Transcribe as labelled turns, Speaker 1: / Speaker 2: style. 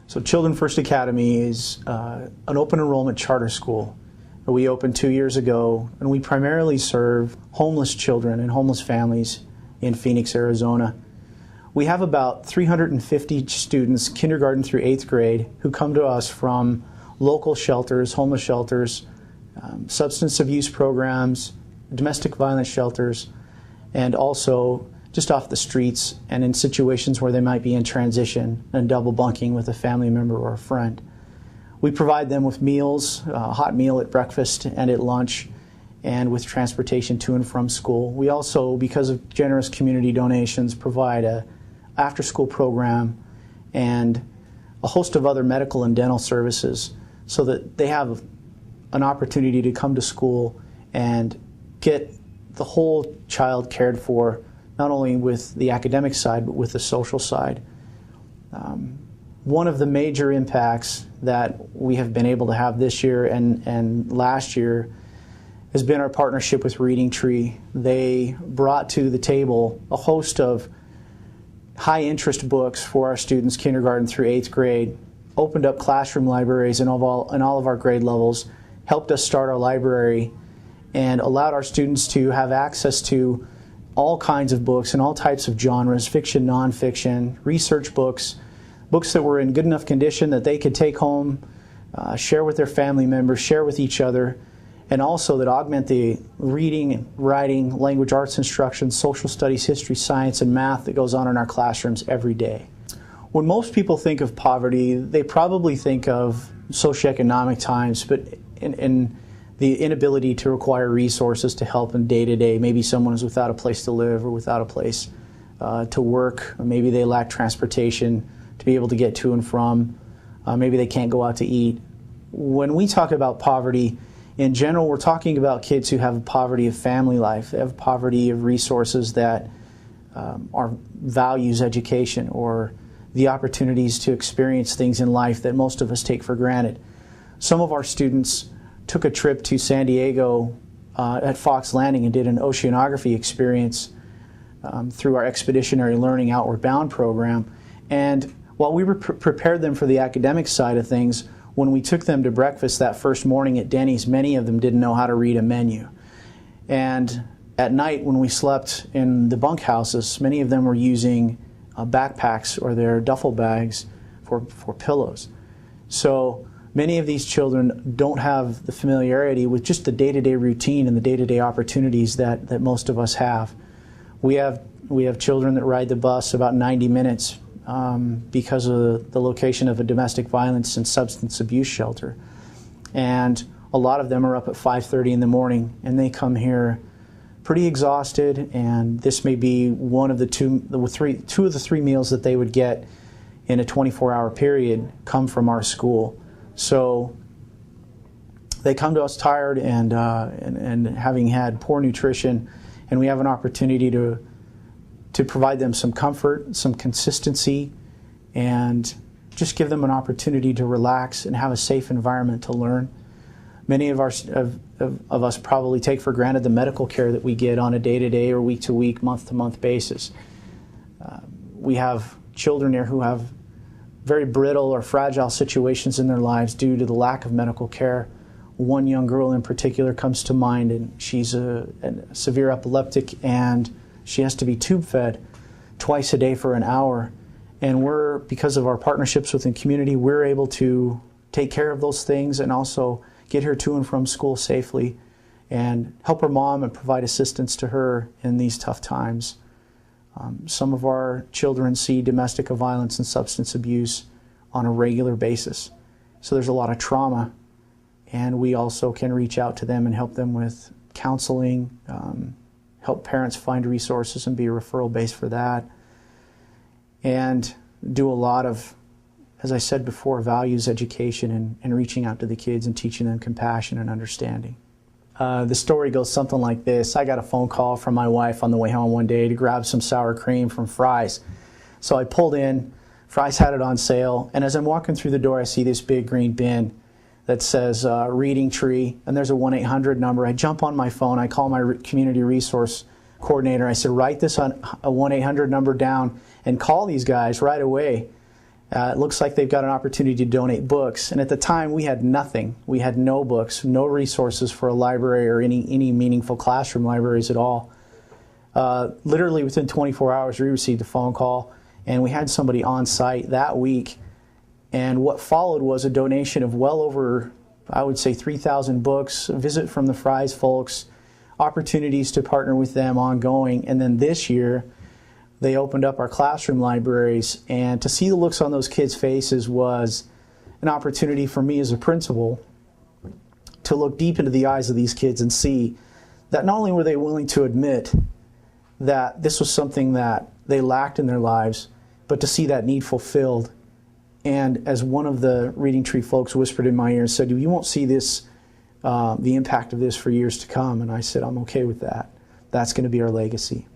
Speaker 1: So Children First Academy is an open enrollment charter school that we opened 2 years ago, and we primarily serve homeless children and homeless families in Phoenix, Arizona. We have about 350 students, kindergarten through 8th grade, who come to us from local shelters, homeless shelters, substance abuse programs, domestic violence shelters, and also just off the streets and in situations where they might be in transition and double bunking with a family member or a friend. We provide them with meals, a hot meal at breakfast and at lunch, and with transportation to and from school. We also, because of generous community donations, provide a after-school program and a host of other medical and dental services so that they have an opportunity to come to school and get the whole child cared for, not only with the academic side, but with the social side. One of the major impacts that we have been able to have this year and last year has been our partnership with Reading Tree. They brought to the table a host of high-interest books for our students, kindergarten through 8th grade, opened up classroom libraries in all of our grade levels, helped us start our library, and allowed our students to have access to all kinds of books in all types of genres, fiction, nonfiction, research books, books that were in good enough condition that they could take home, share with their family members, share with each other, and also that augment the reading, writing, language arts instruction, social studies, history, science, and math that goes on in our classrooms every day. When most people think of poverty, they probably think of socioeconomic times, but in the inability to acquire resources to help in day-to-day. Maybe someone is without a place to live or without a place to work, or maybe they lack transportation to be able to get to and from. Maybe they can't go out to eat. When we talk about poverty, in general, we're talking about kids who have a poverty of family life, they have poverty of resources that are values education or the opportunities to experience things in life that most of us take for granted. Some of our students took a trip to San Diego at Fox Landing and did an oceanography experience through our Expeditionary Learning Outward Bound program. And while we prepared them for the academic side of things, when we took them to breakfast that first morning at Denny's, many of them didn't know how to read a menu. And at night when we slept in the bunkhouses, many of them were using backpacks or their duffel bags for pillows. So many of these children don't have the familiarity with just the day-to-day routine and the day-to-day opportunities that most of us have. We have children that ride the bus about 90 minutes because of the location of a domestic violence and substance abuse shelter. And a lot of them are up at 5:30 in the morning, and they come here pretty exhausted, and this may be one of the two of the three meals that they would get in a 24-hour period come from our school. So they come to us tired and having had poor nutrition, and we have an opportunity to provide them some comfort, some consistency, and just give them an opportunity to relax and have a safe environment to learn. Many of us probably take for granted the medical care that we get on a day-to-day or week-to-week, month-to-month basis. We have children here who have very brittle or fragile situations in their lives due to the lack of medical care. One young girl in particular comes to mind, and she's a severe epileptic, and she has to be tube fed twice a day for an hour. And because of our partnerships within community, we're able to take care of those things and also get her to and from school safely and help her mom and provide assistance to her in these tough times. Some of our children see domestic violence and substance abuse on a regular basis. So there's a lot of trauma, and we also can reach out to them and help them with counseling, help parents find resources and be a referral base for that, and do a lot of, as I said before, values education and reaching out to the kids and teaching them compassion and understanding. The story goes something like this. I got a phone call from my wife on the way home one day to grab some sour cream from Fry's. So I pulled in, Fry's had it on sale, and as I'm walking through the door, I see this big green bin that says Reading Tree, and there's a 1-800 number. I jump on my phone, I call my community resource coordinator. I said, write this on a 1-800 number down and call these guys right away. It looks like they've got an opportunity to donate books. And at the time, we had nothing. We had no books, no resources for a library or any meaningful classroom libraries at all. Literally within 24 hours, we received a phone call, and we had somebody on site that week. And what followed was a donation of well over, I would say, 3,000 books, a visit from the Fry's folks, opportunities to partner with them ongoing. And then this year, they opened up our classroom libraries, and to see the looks on those kids' faces was an opportunity for me as a principal to look deep into the eyes of these kids and see that not only were they willing to admit that this was something that they lacked in their lives, but to see that need fulfilled. And as one of the Reading Tree folks whispered in my ear and said, "You won't see this, the impact of this for years to come." And I said, "I'm okay with that. That's going to be our legacy."